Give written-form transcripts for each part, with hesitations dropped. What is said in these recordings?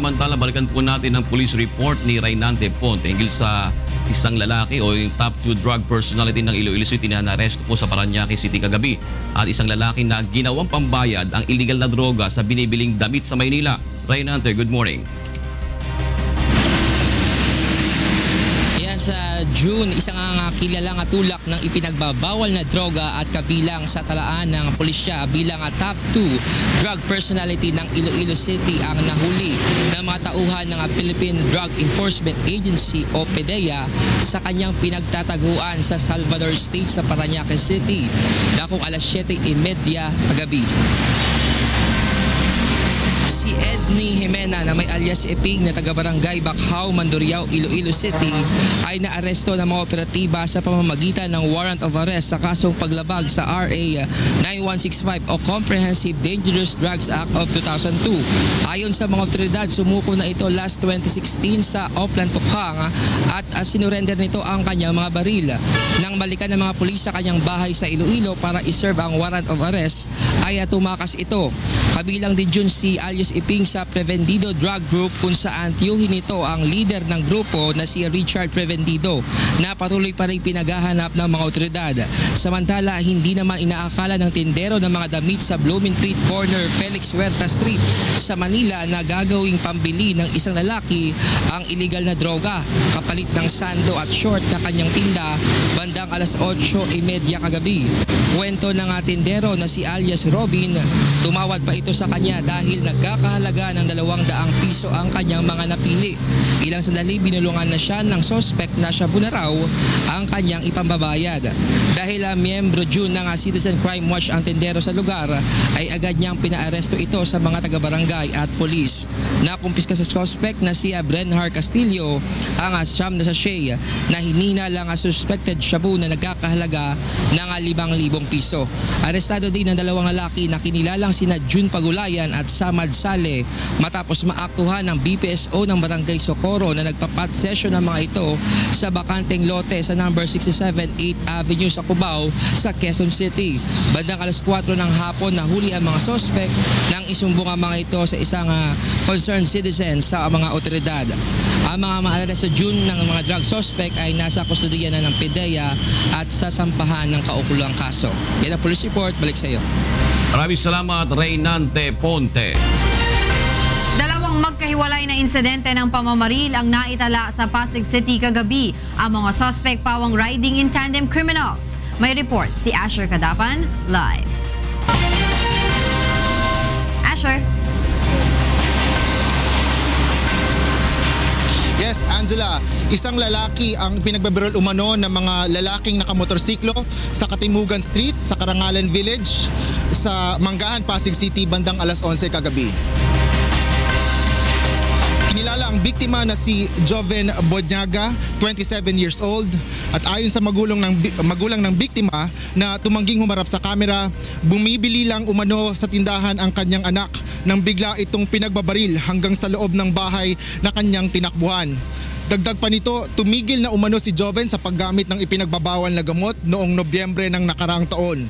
Samantala, balikan po natin ang police report ni Raynante Ponte tungkol sa isang lalaki o yung top 2 drug personality ng Iloilo City na naresto po sa Parañaque City kagabi. At isang lalaki na ginawang pambayad ang illegal na droga sa binibiling damit sa Maynila. Raynante, good morning. Sa June, isang kilalang tulak ng ipinagbabawal na droga at kabilang sa talaan ng pulisya bilang top 2 drug personality ng Iloilo City ang nahuli ng mga tauhan ng Philippine Drug Enforcement Agency o PDEA sa kanyang pinagtataguan sa Salvador State sa Parañaque City dakong alas 7:30 kagabi. Si Edney Jimena na may alias Eping na taga-barangay Bakhaw, Mandurriao, Iloilo City ay naaresto ng mga operatiba sa pamamagitan ng warrant of arrest sa kasong paglabag sa RA 9165 o Comprehensive Dangerous Drugs Act of 2002. Ayon sa mga otoridad, sumuko na ito last 2016 sa Oplan, Tukhang at sinurrender nito ang kanyang mga baril. Nang balikan ng mga pulis sa kanyang bahay sa Iloilo para iserve ang warrant of arrest ay tumakas ito. Kabilang din dyan si alias Iping sa Prevendido Drug Group kung saan tiyuhin nito ang leader ng grupo na si Richard Prevendido na patuloy pa rin pinaghahanap ng mga otoridad. Samantala, hindi naman inaakala ng tindero ng mga damit sa Blooming Street Corner, Felix Huerta Street sa Manila na gagawing pambili ng isang lalaki ang illegal na droga kapalit ng sando at short na kanyang tinda bandang alas 8:30 kagabi. Kwento ng tindero na si alias Robin, tumawad pa ito sa kanya dahil nagkakahalaga ng 200 piso ang kanyang mga napili. Ilang sandali binulungan na siya ng sospek na siya bunaraw ang kanyang ipambabayad. Dahil miyembro June ng Citizen Crime Watch ang tindero sa lugar, ay agad niyang pinaaresto ito sa mga taga-barangay at polis. Nakumpiska sa sospek na si Brenhar Castillo ang siyam na sachet na hinina lang suspected shabu na nagkakahalaga ng 5,000 piso. Arestado din ang 2 lalaki na kinilalang sina June Pagulayan at Samad Sale matapos maaktuhan ng BPSO ng Barangay Socorro na nagpapat session ng mga ito sa bakanteng lote sa number 67 8th Avenue sa Cubao sa Quezon City. Bandang alas 4 ng hapon nahuli ang mga sospek nang isumbong ang mga ito sa isang concerned citizen sa mga otoridad. Ang mga maalala sa June ng mga drug suspect ay nasa kustodiya na ng PDEA at sasampahan ng kaukulang kaso. Yan ang police report. Balik sa iyo. Maraming salamat, Raynante Ponte. Dalawang magkahiwalay na insidente ng pamamaril ang naitala sa Pasig City kagabi. Ang mga suspect pawang riding in tandem criminals. May report si Asher Kadapan live. Asher. Yes, Angela, isang lalaki ang pinagbabaril umano ng mga lalaking nakamotorsiklo sa Katimugan Street, sa Karangalan Village, sa Manggahan, Pasig City, bandang alas 11 kagabi. Kinilala ang biktima na si Joven Bodnaga, 27 years old, at ayon sa magulang ng biktima na tumangging humarap sa kamera, bumibili lang umano sa tindahan ang kanyang anak nang bigla itong pinagbabaril hanggang sa loob ng bahay na kanyang tinakbuhan. Dagdag pa nito, tumigil na umano si Joven sa paggamit ng ipinagbabawal na gamot noong Nobyembre ng nakaraang taon.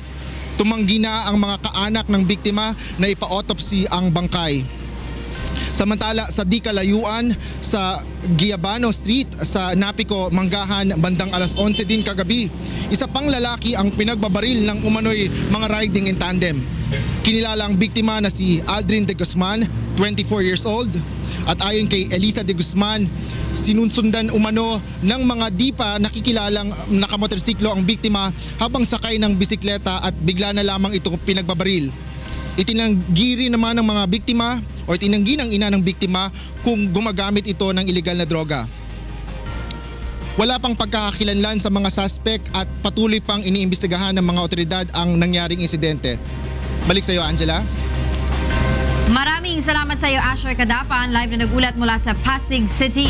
Tumanggi na ang mga kaanak ng biktima na ipa-autopsy ang bangkay. Samantala sa di kalayuan sa Giabano Street sa Napico, Manggahan, bandang alas 11 din kagabi, isa pang lalaki ang pinagbabaril ng umano'y mga riding in tandem. Kinilala ang biktima na si Aldrin de Guzman, 24 years old, at ayon kay Elisa de Guzman, sinunsundan umano ng mga di pa nakikilalang nakamotorsiklo ang biktima habang sakay ng bisikleta at bigla na lamang itong pinagbabaril. Itinanggi rin naman ng mga biktima o itinanggi ng ina ng biktima kung gumagamit ito ng illegal na droga. Wala pang pagkakakilanlan sa mga suspect at patuloy pang iniimbestigahan ng mga otoridad ang nangyaring insidente. Balik sa iyo, Angela. Maraming salamat sa iyo, Asher Kadapan. Live na nagulat mula sa Pasig City.